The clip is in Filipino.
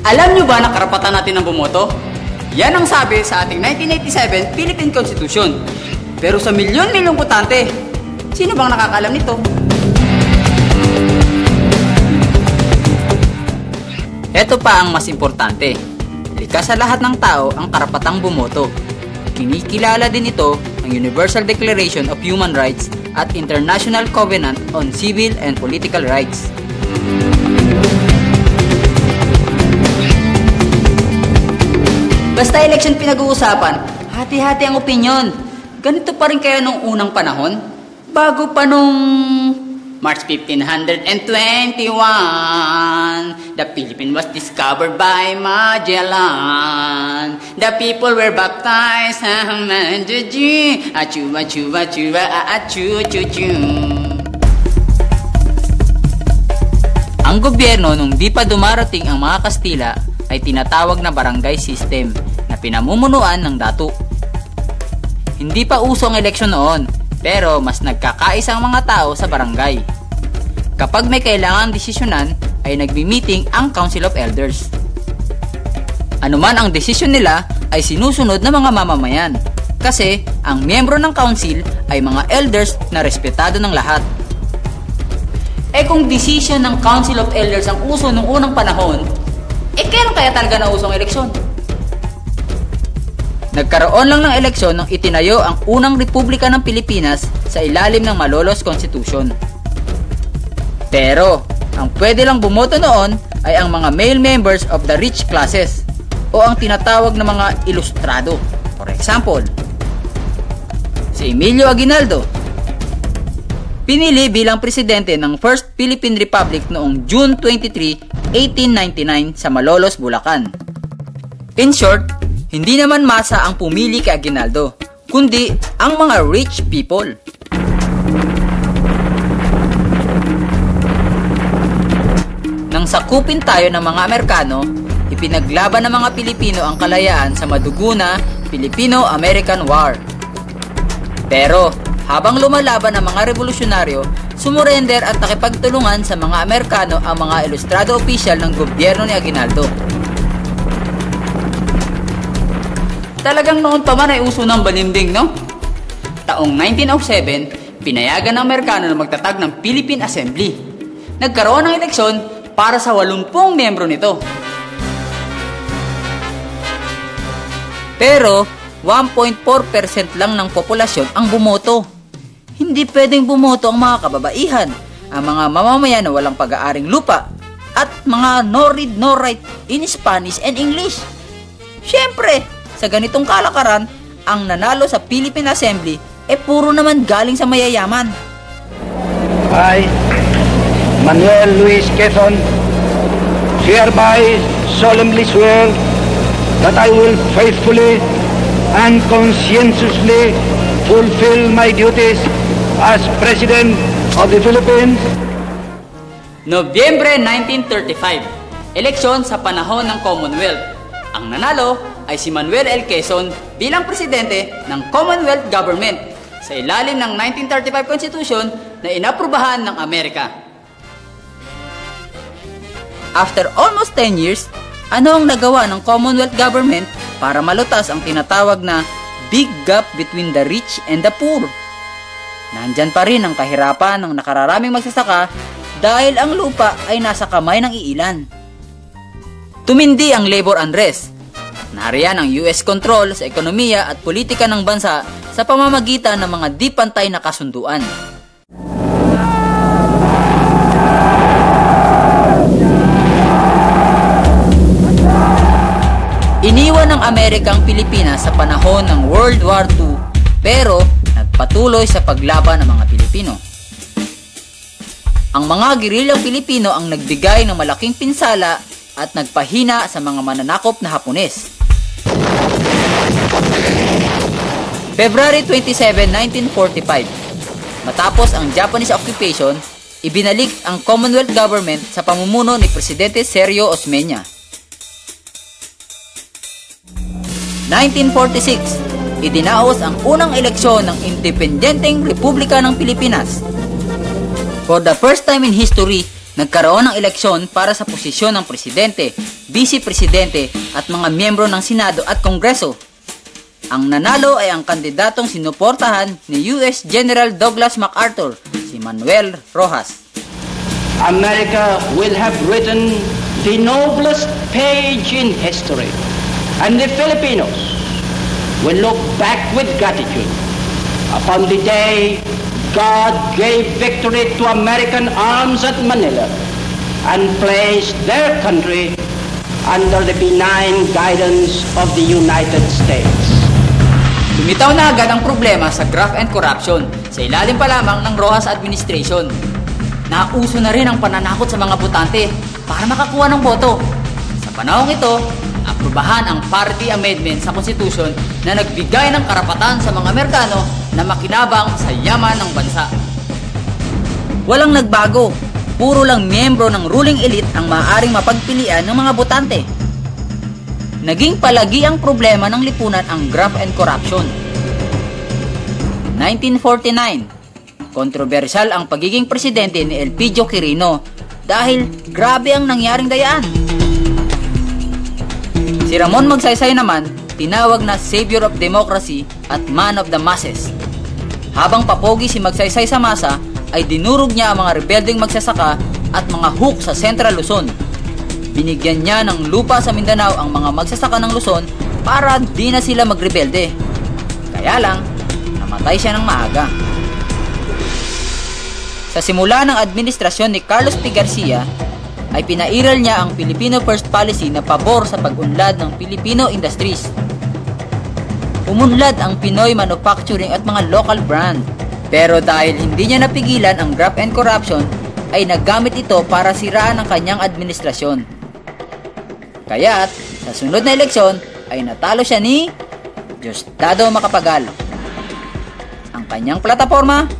Alam nyo ba na karapatan natin ang bumoto? Yan ang sabi sa ating 1987 Philippine Constitution. Pero sa milyon-milyong botante, sino bang nakakaalam nito? Ito pa ang mas importante. Likas sa lahat ng tao ang karapatang bumoto. Kinikilala din ito ng Universal Declaration of Human Rights at International Covenant on Civil and Political Rights. Basta election pinag-uusapan, hati-hati ang opinyon. Ganito pa rin kaya nung unang panahon? Bago pa nung March 1521, the Philippines was discovered by Magellan. The people were baptized, achu, achu, achu, achu, achu, achu. Ang gobyerno nung di pa dumarating ang mga Kastila ay tinatawag na barangay system na pinamumunuan ng dato. Hindi pa uso ang eleksyon noon, pero mas nagkakaisa ang mga tao sa barangay. Kapag may kailangang desisyonan, ay nagmi-meeting ang Council of Elders. Anuman ang desisyon nila ay sinusunod ng mga mamamayan, kasi ang miyembro ng council ay mga elders na respetado ng lahat. Kung desisyon ng Council of Elders ang uso nung unang panahon, kailan kaya talaga na usong eleksyon? Nagkaroon lang ng eleksyon nang itinayo ang unang Republika ng Pilipinas sa ilalim ng Malolos Constitution. Pero, ang pwede lang bumoto noon ay ang mga male members of the rich classes o ang tinatawag na mga ilustrado. For example, si Emilio Aguinaldo, pinili bilang presidente ng First Philippine Republic noong June 23, 1899 sa Malolos, Bulacan. In short, hindi naman masa ang pumili kay Aguinaldo, kundi ang mga rich people. Nang sakupin tayo ng mga Amerikano, ipinaglaban ng mga Pilipino ang kalayaan sa madugo na Filipino-American War. Pero, habang lumalaban ang mga revolusyonaryo, sumurrender at nakipagtulungan sa mga Amerikano ang mga ilustrado opisyal ng gobyerno ni Aguinaldo. Talagang noon pa man ay uso ng balimbing, no? Taong 1907, pinayagan ng Amerikano na magtatag ng Philippine Assembly. Nagkaroon ng eleksyon para sa 80 miyembro nito. Pero, 1.4% lang ng populasyon ang bumoto. Hindi pwedeng bumoto ang mga kababaihan, ang mga mamamayan na walang pag-aaring lupa, at mga no read no write in Spanish and English. Siyempre, sa ganitong kalakaran, ang nanalo sa Philippine Assembly puro naman galing sa mayayaman. I, Manuel Luis Quezon, hereby solemnly swear that I will faithfully and conscientiously fulfill my duties as President of the Philippines. Nobyembre 1935, eleksyon sa panahon ng Commonwealth. Ang nanalo ay si Manuel L. Quezon bilang presidente ng Commonwealth Government sa ilalim ng 1935 Constitution na inaprubahan ng Amerika. After almost 10 years, ano ang nagawa ng Commonwealth Government para malutas ang tinatawag na big gap between the rich and the poor? Nandyan pa rin ang kahirapan ng nakararaming magsasaka dahil ang lupa ay nasa kamay ng iilan. Tumindi ang labor unrest. Nariyan ang US control sa ekonomiya at politika ng bansa sa pamamagitan ng mga di pantay na kasunduan. Iniwan ng Amerika ang Pilipinas sa panahon ng World War II, pero nagpatuloy sa paglaban ng mga Pilipino. Ang mga gerilyang Pilipino ang nagbigay ng malaking pinsala at nagpahina sa mga mananakop na Hapones. February 27, 1945, matapos ang Japanese occupation, ibinalik ang Commonwealth Government sa pamumuno ni Presidente Sergio Osmeña. 1946, idinaos ang unang eleksyon ng independenteng Republika ng Pilipinas. For the first time in history, nagkaroon ng eleksyon para sa posisyon ng presidente Vice Presidente at mga miyembro ng Senado at Kongreso. Ang nanalo ay ang kandidatong sinuportahan ni US General Douglas MacArthur, si Manuel Rojas. America will have written the noblest page in history, and the Filipinos will look back with gratitude upon the day God gave victory to American arms at Manila and placed their country under the benign guidance of the United States. Lumitaw na agad ang problema sa graft and corruption sa ilalim pa lamang ng Rojas administration. Nauso na rin ang pananakot sa mga botante para makakuha ng boto. Sa panahong ito, aprubahan ang party amendment sa Constitution na nagbigay ng karapatan sa mga Amerikano na makinabang sa yaman ng bansa. Walang nagbago, puro lang miyembro ng ruling elite ang maaaring mapagpilian ng mga botante. Naging palagi ang problema ng lipunan ang graft and corruption. 1949, kontrobersyal ang pagiging presidente ni Elpidio Quirino dahil grabe ang nangyaring dayaan. Si Ramon Magsaysay naman, tinawag na savior of democracy at man of the masses. Habang papogi si Magsaysay sa masa, ay dinurog niya ang mga rebeldeng magsasaka at mga huk sa Central Luzon. Binigyan niya ng lupa sa Mindanao ang mga magsasaka ng Luzon para di na sila magrebelde. Kaya lang, namatay siya ng maaga. Sa simula ng administrasyon ni Carlos P. Garcia, ay pinairal niya ang Filipino First Policy na pabor sa pag-unlad ng Filipino industries. Umunlad ang Pinoy manufacturing at mga local brand. Pero dahil hindi niya napigilan ang graft and corruption, ay naggamit ito para siraan ang kanyang administrasyon. Kaya't sa sunod na eleksyon ay natalo siya ni Diosdado Macapagal. Ang kanyang plataporma,